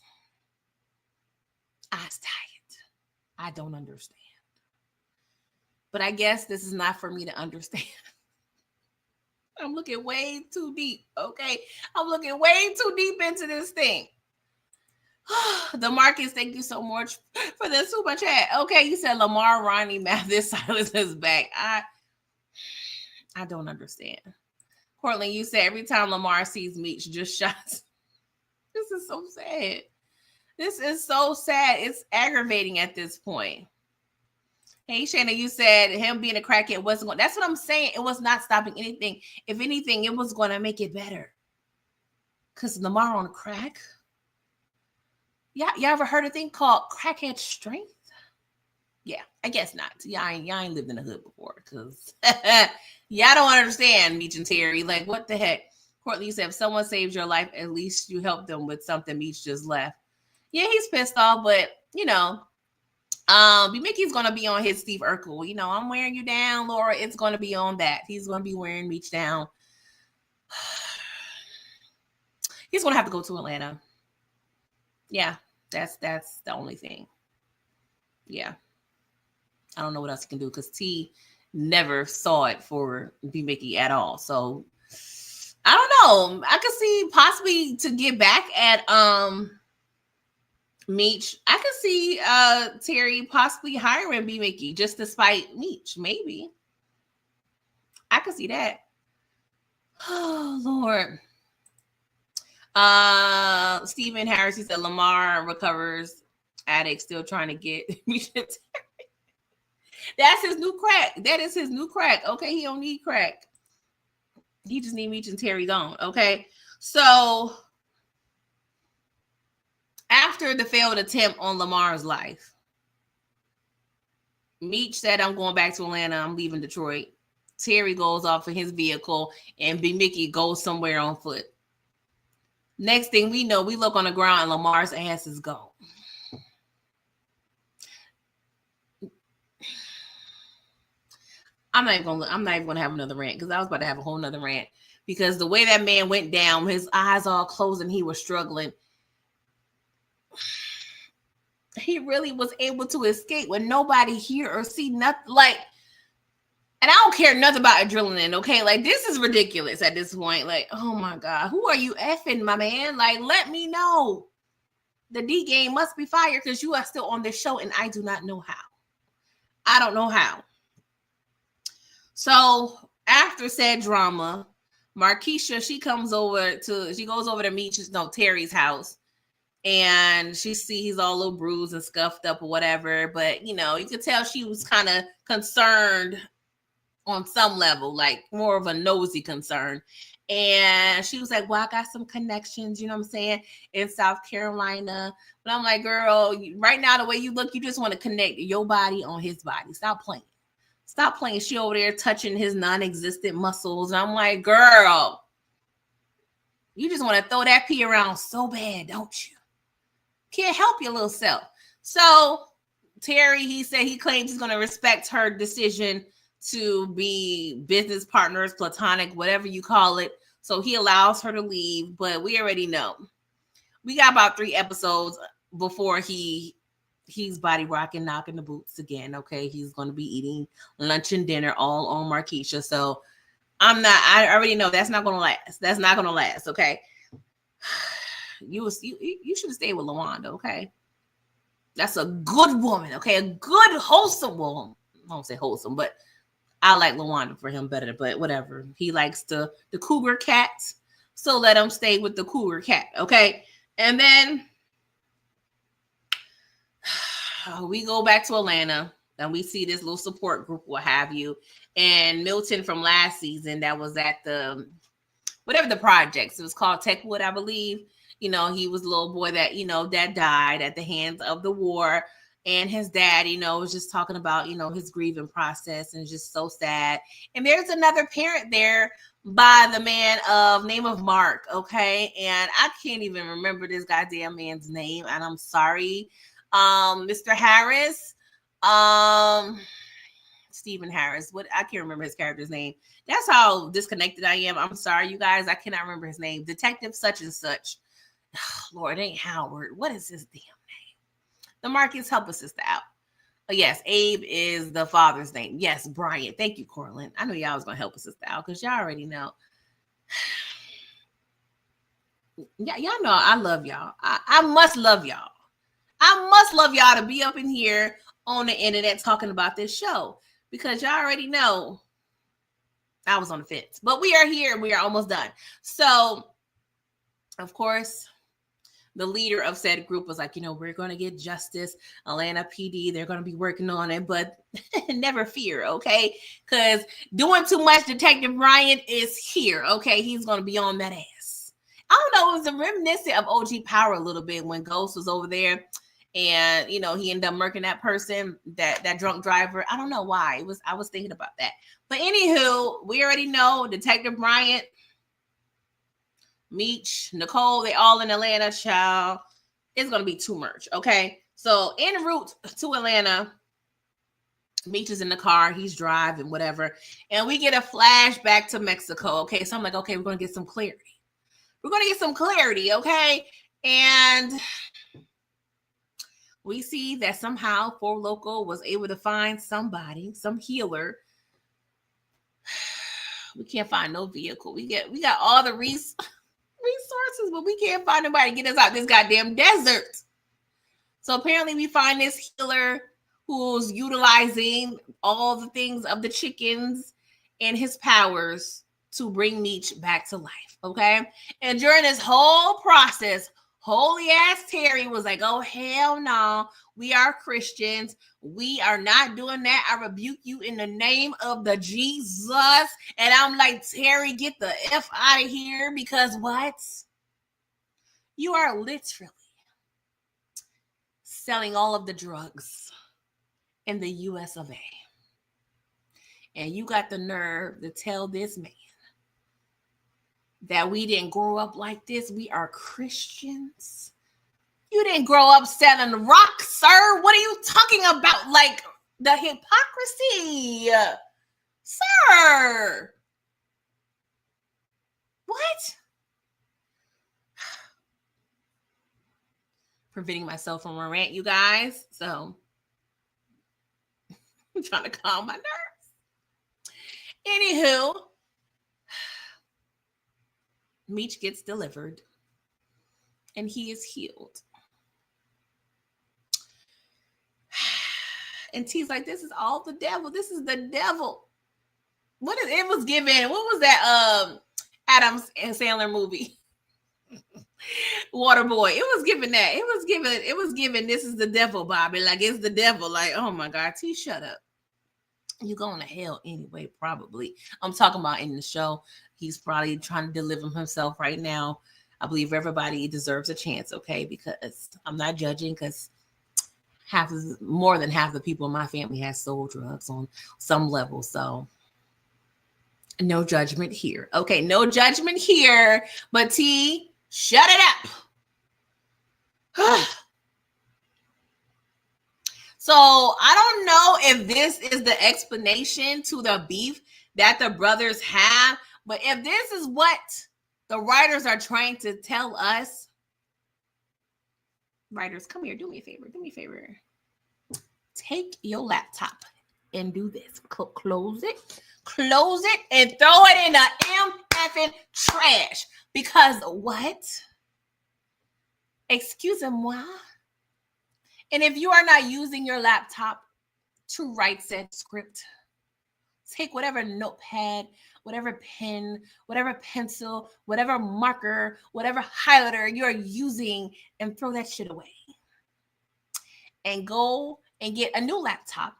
I's tired. I don't understand. But I guess this is not for me to understand. I'm looking way too deep, okay? I'm looking way too deep into this thing. DeMarcus, thank you so much for the super chat. Okay, you said Lamar, Ronnie, Mathis, Silas is back. I don't understand. Courtland, you said every time Lamar sees Meech, just shots. This is so sad. This is so sad. It's aggravating at this point. Hey, Shana, you said him being a crackhead wasn't going. That's what I'm saying. It was not stopping anything. If anything, it was going to make it better. Because Lamar on crack. Yeah, y'all ever heard a thing called crackhead strength? Yeah, I guess not. Y'all ain't lived in the hood before, because y'all don't understand Meech and Terry. Like, what the heck? Courtney, you said if someone saves your life, at least you help them with something. Meech just left. Yeah, he's pissed off, but you know, Mickey's gonna be on his Steve Urkel. You know, I'm wearing you down, Laura. It's gonna be on that. He's gonna be wearing Meech down. He's gonna have to go to Atlanta. Yeah, that's the only thing. Yeah, I don't know what else he can do, because T never saw it for B Mickey at all. So I don't know. I could see possibly to get back at Meech. I could see Terry possibly hiring B Mickey just to spite Meech. Maybe. I could see that. Oh Lord. Stephen Harris, he said Lamar recovers, addict still trying to get Meech and Terry. That's his new crack. That is his new crack. Okay, he don't need crack. He just need Meech and Terry gone. Okay, so after the failed attempt on Lamar's life, Meech said, I'm going back to Atlanta. I'm leaving Detroit. Terry goes off in his vehicle, and B Mickey goes somewhere on foot. Next thing we know, we look on the ground and Lamar's ass is gone. I'm not even gonna have another rant, because I was about to have a whole nother rant, because the way that man went down, his eyes all closed and he was struggling. He really was able to escape with nobody hear or see nothing. Like, and I don't care nothing about adrenaline, okay? Like, this is ridiculous at this point. Like, oh my God, who are you effing, my man? Like, let me know. The D game must be fired, because you are still on this show and I do not know how. I don't know how. So after said drama, Markeisha, she goes over to Terry's house, and she sees he's all a little bruised and scuffed up or whatever. But you know, you could tell she was kind of concerned on some level, like more of a nosy concern. And she was like, well, I got some connections, you know what I'm saying, in South Carolina. But I'm like, girl, right now, the way you look, you just want to connect your body on his body. Stop playing. Stop playing. She over there touching his non-existent muscles. And I'm like, girl, you just want to throw that pee around so bad, don't you? Can't help your little self. So Terry, he said he claims he's going to respect her decision to be business partners, platonic, whatever you call it. So he allows her to leave. But we already know. We got about 3 episodes before he's body rocking, knocking the boots again. Okay, he's going to be eating lunch and dinner all on Markeisha. So I already know that's not going to last. That's not going to last. Okay, you should have stayed with LaWanda. Okay, that's a good woman. Okay, a good wholesome woman. I won't say wholesome, but I like LaWanda for him better. But whatever, he likes the cougar cat, so let him stay with the cougar cat. Okay, and then we go back to Atlanta and we see this little support group, what have you. And Milton from last season, that was at the, whatever the projects, it was called Techwood, I believe. You know, he was a little boy that, you know, that died at the hands of the war. And his dad, you know, was just talking about, you know, his grieving process, and just so sad. And there's another parent there by the man of name of Mark. Okay. And I can't even remember this goddamn man's name. And I'm sorry. Mr. Harris, Stephen Harris. I can't remember his character's name. That's how disconnected I am. I'm sorry, you guys. I cannot remember his name. Detective such and such. Oh, Lord, it ain't Howard. What is his damn name? The Marcus, help a sister out. Oh, yes, Abe is the father's name. Yes, Brian. Thank you, Cortland. I knew y'all was gonna help a sister out, because y'all already know. Yeah, y'all know I love y'all. I must love y'all. I must love y'all to be up in here on the internet talking about this show, because y'all already know I was on the fence, but we are here. We are almost done. So, of course, the leader of said group was like, we're going to get justice. Atlanta PD, they're going to be working on it, but never fear, okay? Because doing too much, Detective Bryant is here, okay? He's going to be on that ass. I don't know, it was a reminiscent of OG Power a little bit when Ghost was over there and, he ended up murking that person, that drunk driver. I don't know why. I was thinking about that. But anywho, we already know Detective Bryant, Meech, Nicole, they all in Atlanta, child. It's going to be too much, okay? So en route to Atlanta, Meech is in the car. He's driving, whatever. And we get a flashback to Mexico, okay? So I'm like, okay, we're going to get some clarity. We're going to get some clarity, okay? And we see that somehow Four Loko was able to find somebody, some healer. We can't find no vehicle. We got all the resources, but we can't find nobody to get us out this goddamn desert. So apparently we find this healer who's utilizing all the things of the chickens and his powers to bring Meech back to life, okay? And during this whole process, holy ass Terry was like, oh, hell no, we are Christians. We are not doing that. I rebuke you in the name of the Jesus. And I'm like, Terry, get the F out of here, because what? You are literally selling all of the drugs in the US of A. And you got the nerve to tell this man that we didn't grow up like this. We are Christians. You didn't grow up selling rock, sir. What are you talking about? Like, the hypocrisy. Sir. What? Preventing myself from a rant, you guys. So I'm trying to calm my nerves. Anywho, Meech gets delivered and he is healed. And T's like, this is all the devil. This is the devil. It was given? What was that Adam Sandler movie? Waterboy. It was given that. It was given this is the devil, Bobby. Like, it's the devil. Like, oh my God, T, shut up. You going to hell anyway, probably. I'm talking about in the show. He's probably trying to deliver himself right now. I believe everybody deserves a chance, okay? Because I'm not judging, because more than half the people in my family has sold drugs on some level. So no judgment here. Okay, no judgment here. But T, shut it up. So I don't know if this is the explanation to the beef that the brothers have, but if this is what the writers are trying to tell us, writers, come here, do me a favor. Take your laptop and do this. Close it, and throw it in the MFing trash. Because what? Excusez-moi. And if you are not using your laptop to write said script, take whatever notepad, whatever pen, whatever pencil, whatever marker, whatever highlighter you're using, and throw that shit away. And go and get a new laptop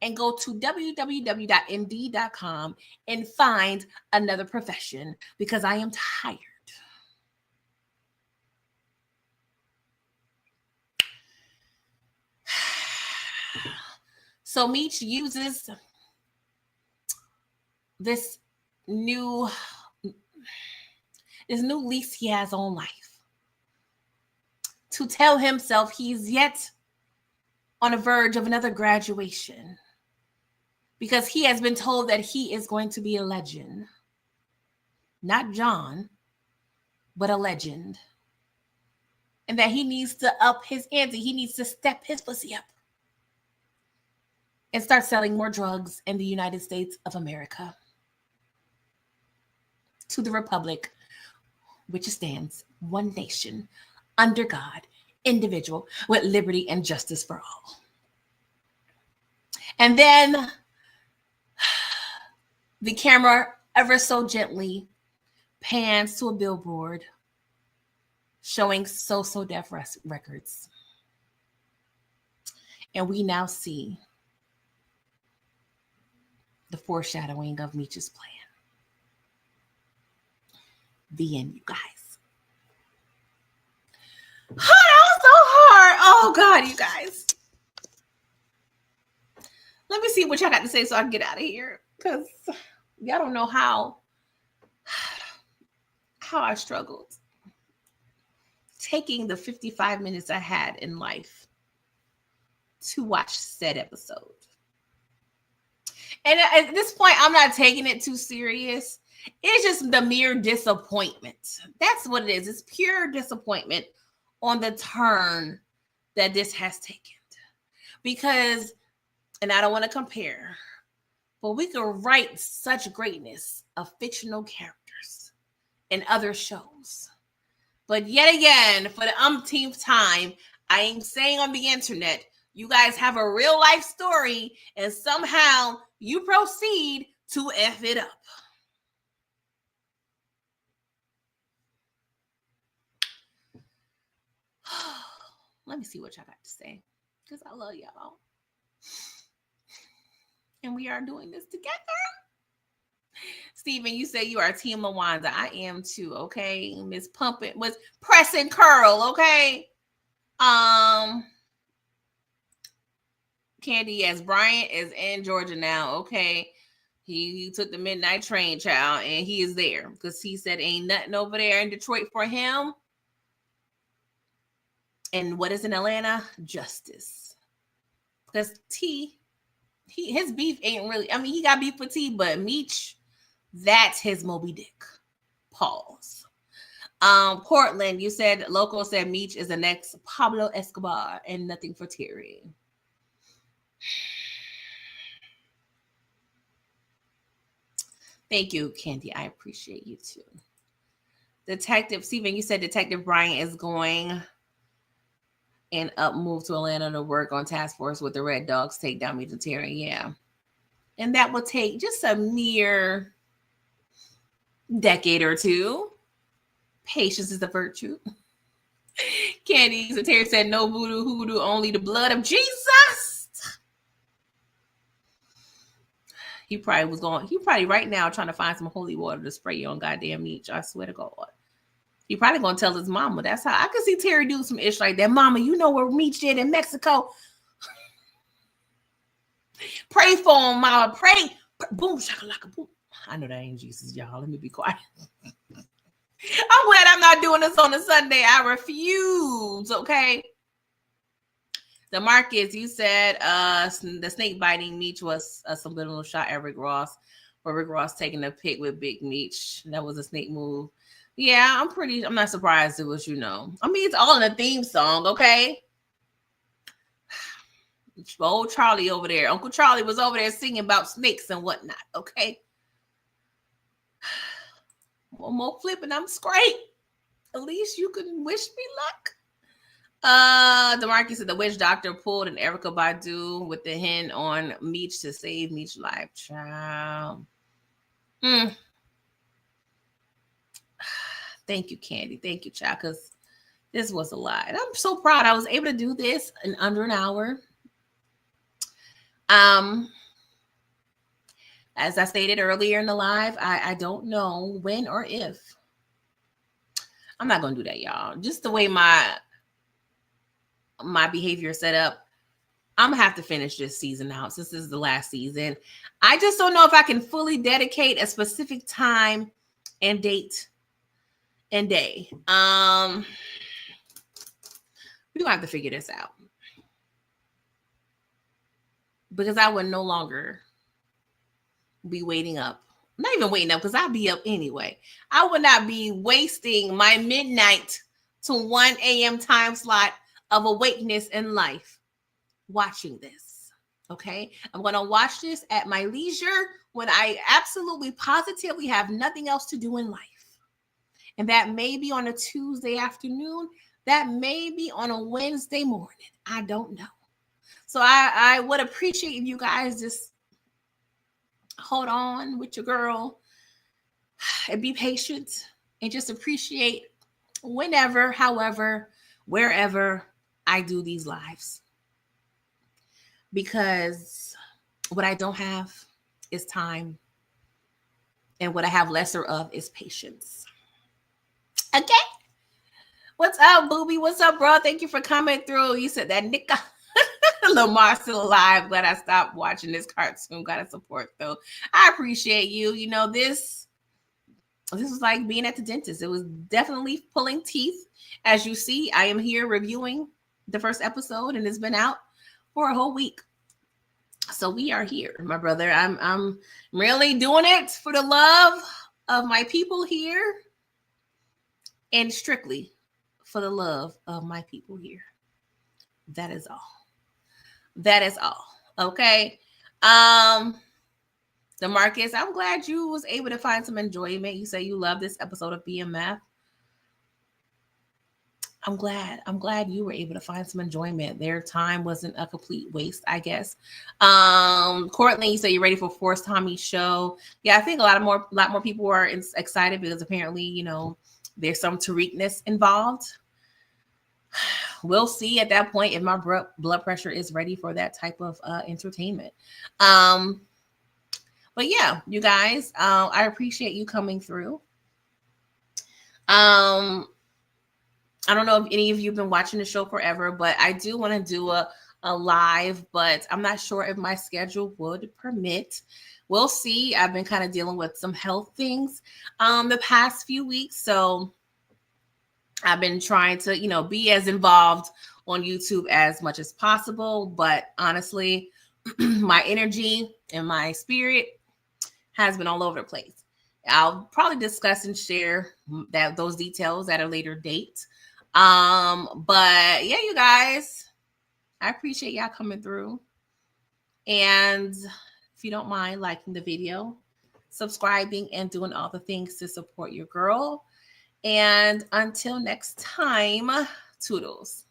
and go to www.indeed.com and find another profession, because I am tired. So Meech uses this new lease he has on life to tell himself he's yet on the verge of another graduation, because he has been told that he is going to be a legend. Not John, but a legend. And that he needs to up his ante. He needs to step his pussy up and start selling more drugs in the United States of America to the Republic, which stands one nation, under God, individual, with liberty and justice for all. And then The camera ever so gently pans to a billboard showing So So Def Records. And we now see the foreshadowing of Meech's plan. The end, you guys. Oh, that was so hard. Oh, God, you guys. Let me see what y'all got to say so I can get out of here. Because y'all don't know how I struggled taking the 55 minutes I had in life to watch said episode. And at this point, I'm not taking it too serious. It's just the mere disappointment. That's what it is. It's pure disappointment on the turn that this has taken. Because, and I don't want to compare, but we could write such greatness of fictional characters in other shows. But yet again, for the umpteenth time, I am saying on the internet, you guys have a real life story and somehow you proceed to F it up. Let me see what y'all got to say, because I love y'all. And we are doing this together. Steven, you say you are Team LaWanda. I am too, okay? Miss Pumpin was pressing curl, okay? Candy, yes, Bryant is in Georgia now, okay? He took the midnight train, child, and he is there because he said ain't nothing over there in Detroit for him. And what is in Atlanta? Justice. Because his beef ain't really, I mean, he got beef with T, but Meech, that's his Moby Dick. Pause. Portland, you said, Loco said Meech is the next Pablo Escobar and nothing for Terry. Thank you, Candy. I appreciate you too. Detective Steven, you said Detective Bryant is going and up move to Atlanta to work on task force with the Red Dogs, take down Meech and Terry. Yeah. And that will take just a mere decade or two. Patience is a virtue. Candy, so Terry said no voodoo, hoodoo, only the blood of Jesus. He probably right now trying to find some holy water to spray on goddamn Meech. I swear to God. He probably gonna tell his mama. That's how I can see Terry do some ish like that. Mama, you know where Meech did in Mexico. Pray for him, mama. Pray. Boom, shakalaka, boom. I know that ain't Jesus, y'all. Let me be quiet. I'm glad I'm not doing this on a Sunday. I refuse, okay? DeMarcus, you said the snake biting Meech was a subliminal shot at Rick Ross, where Rick Ross taking a pic with Big Meech. That was a snake move. Yeah, I'm not surprised it was, I mean, it's all in the theme song, okay? Old Charlie over there. Uncle Charlie was over there singing about snakes and whatnot, okay? One more flip and I'm straight. At least you can wish me luck. DeMarcus said the witch doctor pulled an Erykah Badu with the hen on Meech to save Meech's life. Child. Thank you, Candy. Thank you, child, because this was a lot. And I'm so proud I was able to do this in under an hour. As I stated earlier in the live, I don't know when or if. I'm not going to do that, y'all. Just the way my behavior is set up, I'm going to have to finish this season out since this is the last season. I just don't know if I can fully dedicate a specific time and date and day. We're going to have to figure this out. Because I would no longer be waiting up. Not even waiting up, because I'll be up anyway. I would not be wasting my midnight to 1 a.m. time slot of awakeness in life watching this. Okay? I'm going to watch this at my leisure when I absolutely positively have nothing else to do in life. And that may be on a Tuesday afternoon. That may be on a Wednesday morning. I don't know. So I would appreciate if you guys just hold on with your girl and be patient and just appreciate whenever, however, wherever I do these lives. Because what I don't have is time. And what I have lesser of is patience. Okay. What's up, Booby? What's up, bro? Thank you for coming through. You said that nigga. Lamar still alive. Glad I stopped watching this cartoon. Gotta support though. I appreciate you. You know, this was like being at the dentist. It was definitely pulling teeth. As you see, I am here reviewing the first episode, and it's been out for a whole week. So we are here, my brother. I'm really doing it for the love of my people here, and strictly for the love of my people here. That is all. That is all. Okay. DeMarcus, I'm glad you was able to find some enjoyment. You say you love this episode of BMF. I'm glad you were able to find some enjoyment. Their time wasn't a complete waste, I guess. Courtney, you say you're ready for Force Tommy's show. Yeah, I think a lot more people are excited because apparently, you know, there's some Tariqness involved. We'll see at that point if my blood pressure is ready for that type of entertainment. But yeah, you guys, I appreciate you coming through. I don't know if any of you have been watching the show forever, but I do want to do a live, but I'm not sure if my schedule would permit. We'll see. I've been kind of dealing with some health things the past few weeks. So I've been trying to, you know, be as involved on YouTube as much as possible. But honestly, my energy and my spirit has been all over the place. I'll probably discuss and share those details at a later date. But yeah, you guys, I appreciate y'all coming through. And if you don't mind liking the video, subscribing, and doing all the things to support your girl. And until next time, toodles.